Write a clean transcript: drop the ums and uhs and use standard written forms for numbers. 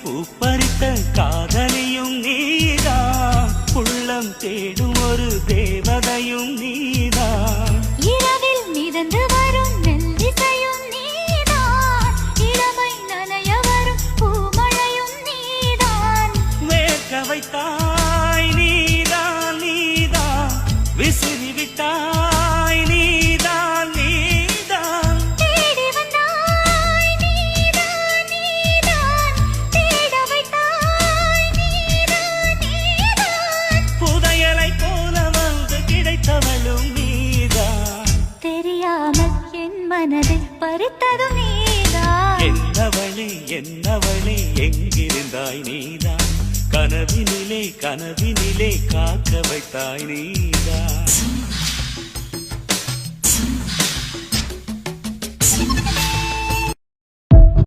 பூப்பறித்த காதலியும் நீதான், உள்ளம் தேடும் ஒரு தேவதையும் நீதான். இரவில் மிதந்து வரும் மெல்லிசையும் நீதான், இளமை நனைய வரும் பூமழையும் நீதான். வேர்க்க வைத்தாய் நீதான் நீதான், விசிறி விட்டாய் நீதான் நீதான். தேடி வந்தாய் நீதான் நீதான், தேட வைத்தாய் நீதான் நீதான். புதையலை போல வந்து கிடைத்தவளும் நீதான். தெரியாமல் என் மனதை பறித்ததும் நீதான். என்னவளே என்னவளே எங்கிருந்தாய் நீதான், கனவினிலே கனவினிலே காக்க வைத்தாய் நீதான்.